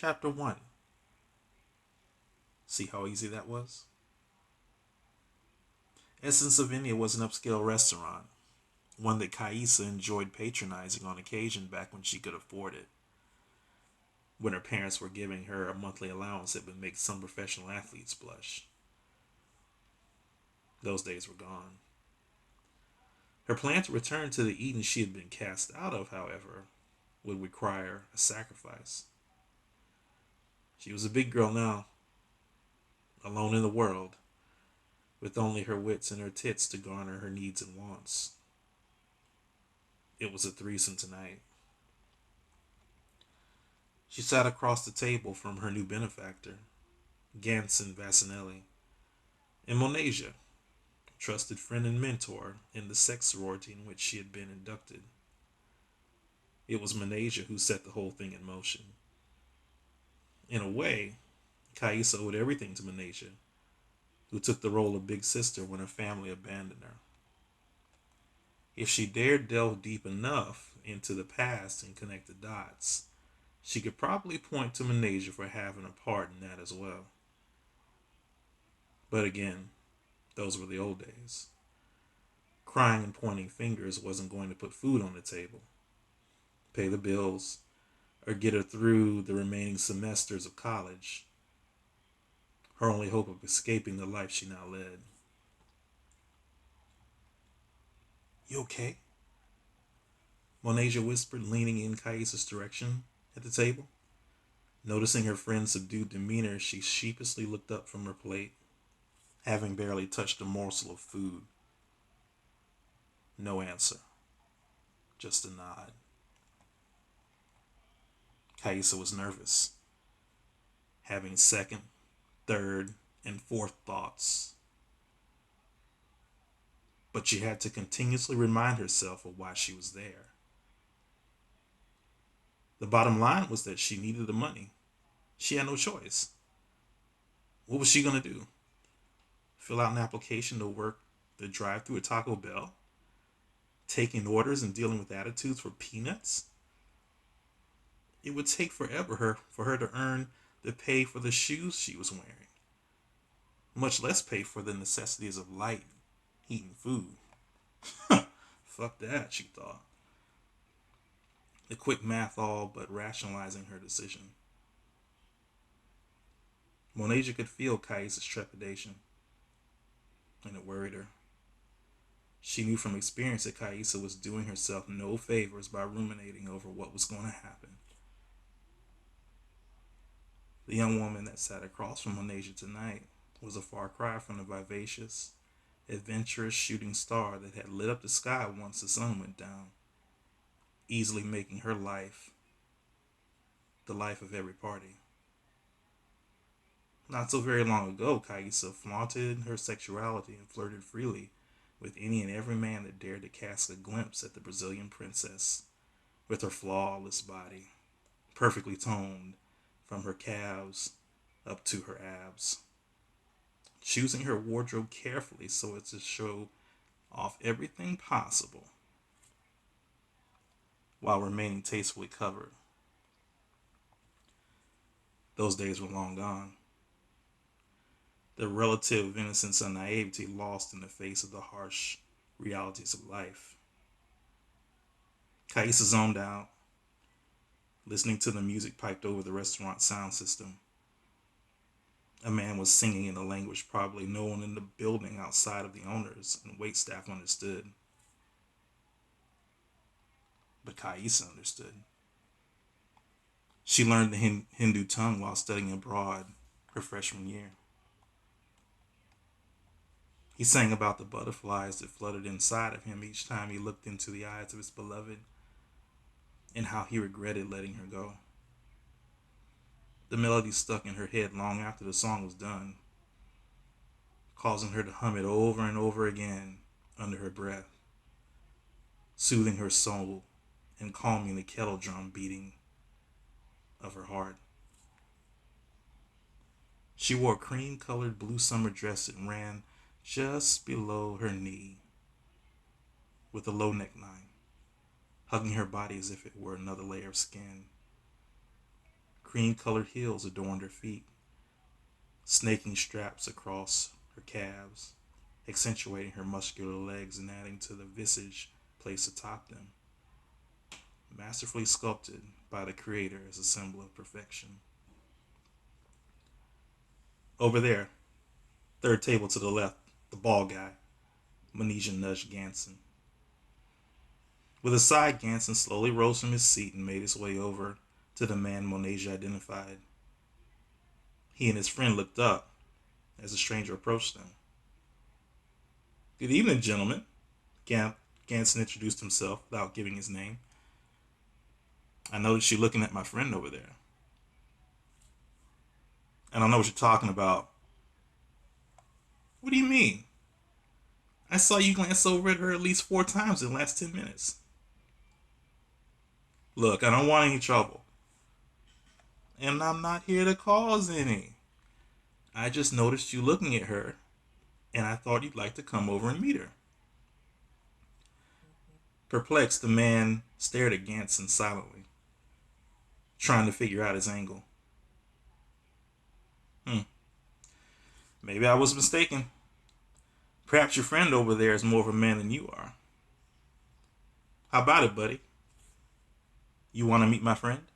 Chapter 1. See how easy that was? Essence of India was an upscale restaurant, one that Kaisa enjoyed patronizing on occasion back when she could afford it, when her parents were giving her a monthly allowance that would make some professional athletes blush. Those days were gone. Her plan to return to the Eden she had been cast out of, however, would require a sacrifice. She was a big girl now, alone in the world, with only her wits and her tits to garner her needs and wants. It was a threesome tonight. She sat across the table from her new benefactor, Ganson Vassinelli, and Monasia, trusted friend and mentor in the sex sorority in which she had been inducted. It was Monasia who set the whole thing in motion. In a way, Kaisa owed everything to Monasia, who took the role of big sister when her family abandoned her. If she dared delve deep enough into the past and connect the dots, she could probably point to Monasia for having a part in that as well. But again, those were the old days. Crying and pointing fingers wasn't going to put food on the table, pay the bills, or get her through the remaining semesters of college, her only hope of escaping the life she now led. You okay? Monasia whispered, leaning in Kaisa's direction at the table. Noticing her friend's subdued demeanor, she sheepishly looked up from her plate, having barely touched a morsel of food. No answer, just a nod. Kaisa was nervous, having second, third, and fourth thoughts. But she had to continuously remind herself of why she was there. The bottom line was that she needed the money. She had no choice. What was she going to do? Fill out an application to work the drive through at Taco Bell? Taking orders and dealing with attitudes for peanuts? It would take forever for her to earn the pay for the shoes she was wearing, much less pay for the necessities of light, heat, and food. Fuck that, she thought. The quick math all but rationalizing her decision. Monasia could feel Kaisa's trepidation, and it worried her. She knew from experience that Kaisa was doing herself no favors by ruminating over what was going to happen. The young woman that sat across from Monasia tonight was a far cry from the vivacious, adventurous shooting star that had lit up the sky once the sun went down, easily making her life the life of every party. Not so very long ago, Kaisa flaunted her sexuality and flirted freely with any and every man that dared to cast a glimpse at the Brazilian princess, with her flawless body, perfectly toned from her calves up to her abs, choosing her wardrobe carefully so as to show off everything possible while remaining tastefully covered. Those days were long gone. The relative innocence and naivety lost in the face of the harsh realities of life. Kaisa zoned out, listening to the music piped over the restaurant sound system. A man was singing in a language probably no one in the building outside of the owners and waitstaff understood. But Kaisa understood. She learned the Hindu tongue while studying abroad her freshman year. He sang about the butterflies that fluttered inside of him each time he looked into the eyes of his beloved and how he regretted letting her go. The melody stuck in her head long after the song was done, causing her to hum it over and over again under her breath, soothing her soul and calming the kettle drum beating of her heart. She wore a cream colored blue summer dress that ran just below her knee with a low neckline, hugging her body as if it were another layer of skin. Cream-colored heels adorned her feet, snaking straps across her calves, accentuating her muscular legs and adding to the visage placed atop them, masterfully sculpted by the Creator as a symbol of perfection. Over there, third table to the left, the bald guy, Manesia nudged Ganson. With a sigh, Ganson slowly rose from his seat and made his way over to the man Monasia identified. He and his friend looked up as the stranger approached them. "Good evening, gentlemen," Ganson introduced himself without giving his name. "I noticed you looking at my friend over there. I don't know what you're talking about." "What do you mean? I saw you glance over at her at least 4 times in the last 10 minutes. Look, I don't want any trouble. And I'm not here to cause any. I just noticed you looking at her, and I thought you'd like to come over and meet her." Perplexed, the man stared at Ganson silently, trying to figure out his angle. Hmm, maybe I was mistaken. Perhaps your friend over there is more of a man than you are. How about it, buddy? You want to meet my friend?